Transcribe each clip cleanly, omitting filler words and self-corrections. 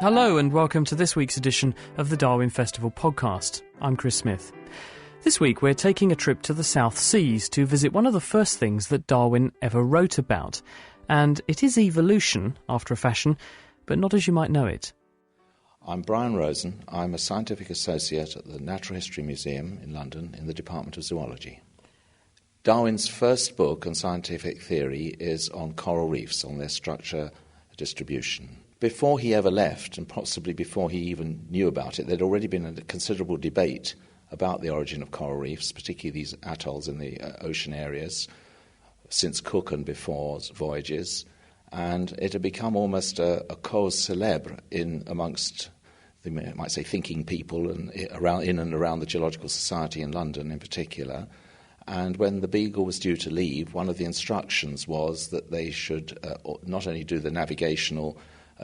Hello and welcome to this week's edition of the Darwin Festival podcast. I'm Chris Smith. This week we're taking a trip to the South Seas to visit one of the first things that Darwin ever wrote about. And it is evolution, after a fashion, but not as you might know it. I'm Brian Rosen. I'm a scientific associate at the Natural History Museum in London in the Department of Zoology. Darwin's first book on scientific theory is on coral reefs, on their structure distribution. Before he ever left, and possibly before he even knew about it, there'd already been a considerable debate about the origin of coral reefs, particularly these atolls in the ocean areas, since Cook and before's voyages, and it had become almost a cause célèbre amongst the, might say, thinking people and in and around the Geological Society in London in particular. And when the Beagle was due to leave, one of the instructions was that they should not only do the navigational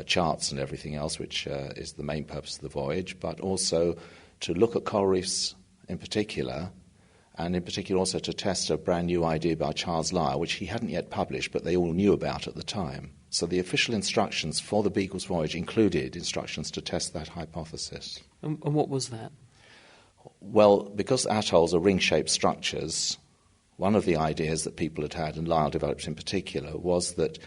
charts and everything else, which is the main purpose of the voyage, but also to look at coral reefs in particular, and in particular also to test a brand new idea by Charles Lyell, which he hadn't yet published, but they all knew about at the time. So the official instructions for the Beagle's voyage included instructions to test that hypothesis. And what was that? Well, because atolls are ring-shaped structures, one of the ideas that people had had, and Lyell developed in particular, was that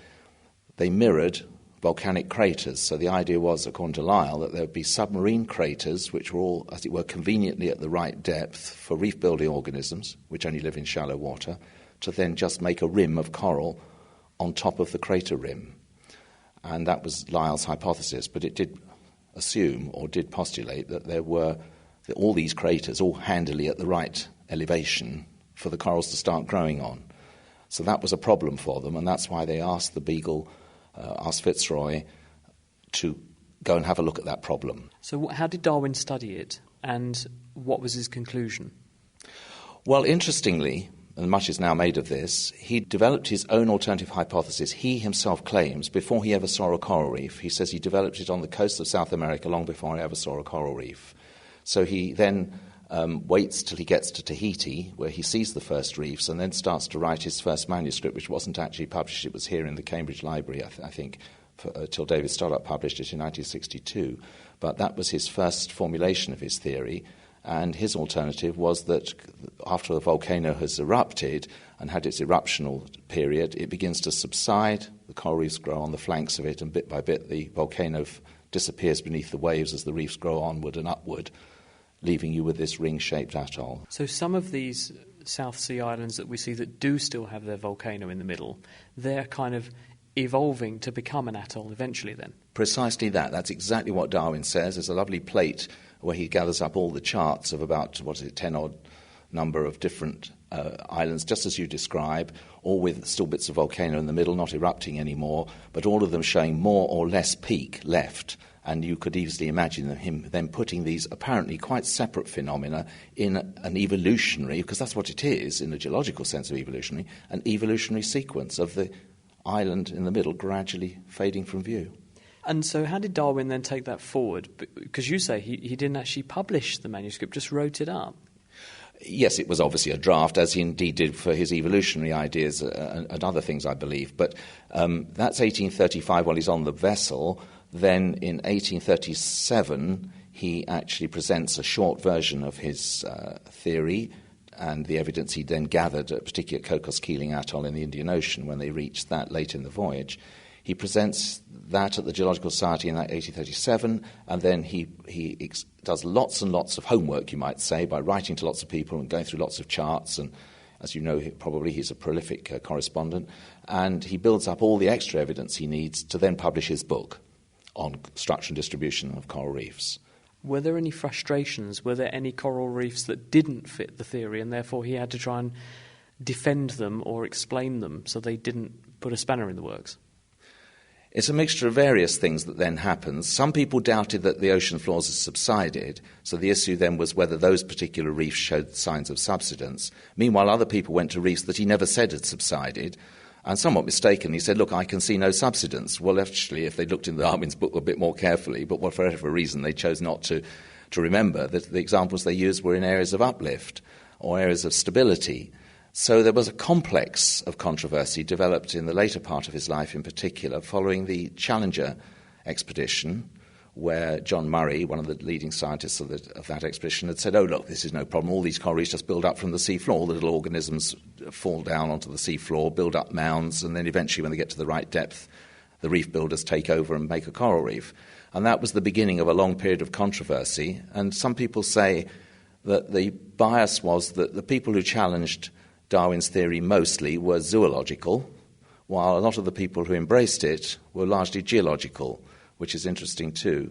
they mirrored volcanic craters. So the idea was, according to Lyell, that there would be submarine craters which were all, as it were, conveniently at the right depth for reef-building organisms, which only live in shallow water, to then just make a rim of coral on top of the crater rim. And that was Lyell's hypothesis, but it did assume, or did postulate, that there were all these craters all handily at the right elevation for the corals to start growing on. So that was a problem for them, and that's why they asked the Beagle, asked Fitzroy, to go and have a look at that problem. So how did Darwin study it, and what was his conclusion? Well, interestingly, and much is now made of this, he developed his own alternative hypothesis. He himself claims, before he ever saw a coral reef, he says he developed it on the coast of South America long before he ever saw a coral reef. So he then waits till he gets to Tahiti, where he sees the first reefs, and then starts to write his first manuscript, which wasn't actually published. It was here in the Cambridge Library, I think, till David Stoddart published it in 1962. But that was his first formulation of his theory, and his alternative was that after the volcano has erupted and had its eruptional period, it begins to subside, the coral reefs grow on the flanks of it, and bit by bit the volcano disappears beneath the waves as the reefs grow onward and upward, leaving you with this ring-shaped atoll. So some of these South Sea islands that we see that do still have their volcano in the middle, they're kind of evolving to become an atoll eventually then? Precisely that. That's exactly what Darwin says. There's a lovely plate where he gathers up all the charts of about, 10-odd number of different islands, just as you describe, all with still bits of volcano in the middle, not erupting anymore, but all of them showing more or less peak left. And you could easily imagine him then putting these apparently quite separate phenomena in an evolutionary, because that's what it is in the geological sense of evolutionary, an evolutionary sequence of the island in the middle gradually fading from view. And so how did Darwin then take that forward? Because you say he didn't actually publish the manuscript, just wrote it up. Yes, it was obviously a draft, as he indeed did for his evolutionary ideas and other things, I believe. But that's 1835 while he's on the vessel. Then in 1837, he actually presents a short version of his theory and the evidence he then gathered, particularly at Cocos Keeling Atoll in the Indian Ocean when they reached that late in the voyage. He presents that at the Geological Society in 1837, and then he does lots and lots of homework, you might say, by writing to lots of people and going through lots of charts. And as you know, probably he's a prolific correspondent. And he builds up all the extra evidence he needs to then publish his book on structure and distribution of coral reefs. Were there any frustrations? Were there any coral reefs that didn't fit the theory and therefore he had to try and defend them or explain them so they didn't put a spanner in the works? It's a mixture of various things that then happens. Some people doubted that the ocean floors had subsided, so the issue then was whether those particular reefs showed signs of subsidence. Meanwhile, other people went to reefs that he never said had subsided, and somewhat mistakenly said, look, I can see no subsidence. Well, actually, if they looked in Darwin's book a bit more carefully, but for whatever reason they chose not to remember, that the examples they used were in areas of uplift or areas of stability. So there was a complex of controversy developed in the later part of his life in particular following the Challenger expedition, where John Murray, one of the leading scientists of that expedition, had said, oh, look, this is no problem. All these coral reefs just build up from the seafloor. All the little organisms fall down onto the seafloor, build up mounds, and then eventually when they get to the right depth, the reef builders take over and make a coral reef. And that was the beginning of a long period of controversy. And some people say that the bias was that the people who challenged Darwin's theory mostly were zoological, while a lot of the people who embraced it were largely geological, which is interesting too.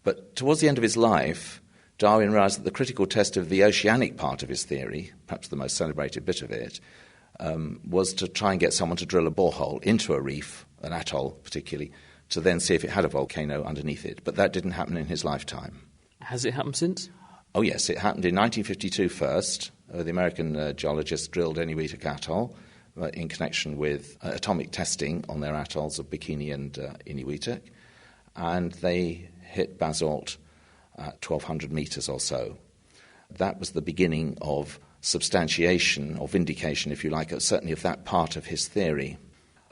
But towards the end of his life, Darwin realized that the critical test of the oceanic part of his theory, perhaps the most celebrated bit of it, was to try and get someone to drill a borehole into a reef, an atoll particularly, to then see if it had a volcano underneath it. But that didn't happen in his lifetime. Has it happened since? Oh, yes, it happened in 1952 first. The American geologists drilled Eniwetok Atoll in connection with atomic testing on their atolls of Bikini and Eniwetok, and they hit basalt at 1,200 metres or so. That was the beginning of substantiation, or vindication, if you like, certainly of that part of his theory.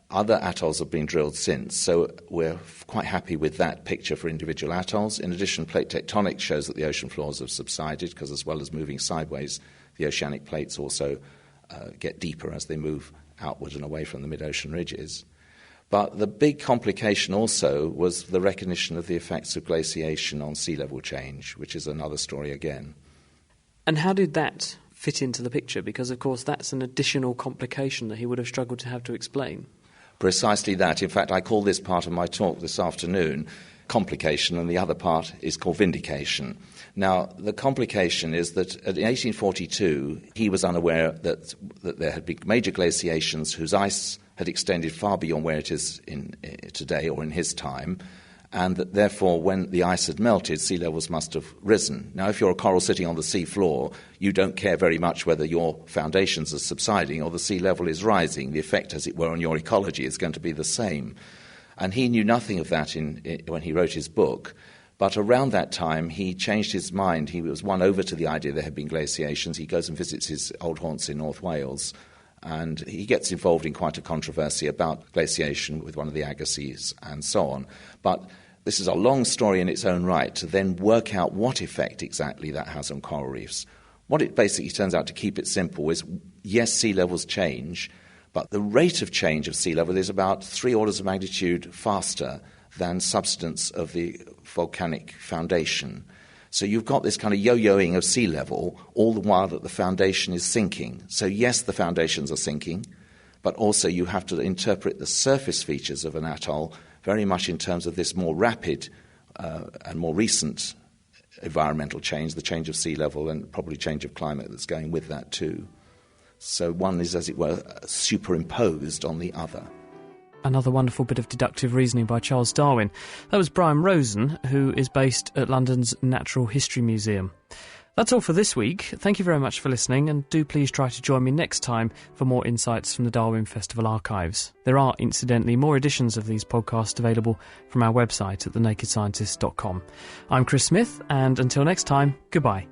Other atolls have been drilled since, so we're quite happy with that picture for individual atolls. In addition, plate tectonics shows that the ocean floors have subsided, because as well as moving sideways, the oceanic plates also get deeper as they move outward and away from the mid-ocean ridges. But the big complication also was the recognition of the effects of glaciation on sea level change, which is another story again. And how did that fit into the picture? Because, of course, that's an additional complication that he would have struggled to have to explain. Precisely that. In fact, I call this part of my talk this afternoon complication, and the other part is called vindication. Now, the complication is that in 1842, he was unaware that there had been major glaciations whose ice had extended far beyond where it is today or in his time, and that therefore when the ice had melted, sea levels must have risen. Now, if you're a coral sitting on the sea floor, you don't care very much whether your foundations are subsiding or the sea level is rising. The effect, as it were, on your ecology is going to be the same. And he knew nothing of that when he wrote his book. But around that time, he changed his mind. He was won over to the idea there had been glaciations. He goes and visits his old haunts in North Wales, and he gets involved in quite a controversy about glaciation with one of the Agassiz and so on. But this is a long story in its own right to then work out what effect exactly that has on coral reefs. What it basically turns out, to keep it simple, is yes, sea levels change, but the rate of change of sea level is about 3 orders of magnitude faster than subsidence of the volcanic foundation. So you've got this kind of yo-yoing of sea level all the while that the foundation is sinking. So yes, the foundations are sinking, but also you have to interpret the surface features of an atoll very much in terms of this more rapid and more recent environmental change, the change of sea level and probably change of climate that's going with that too. So one is, as it were, superimposed on the other. Another wonderful bit of deductive reasoning by Charles Darwin. That was Brian Rosen, who is based at London's Natural History Museum. That's all for this week. Thank you very much for listening, and do please try to join me next time for more insights from the Darwin Festival archives. There are, incidentally, more editions of these podcasts available from our website at thenakedscientist.com. I'm Chris Smith, and until next time, goodbye.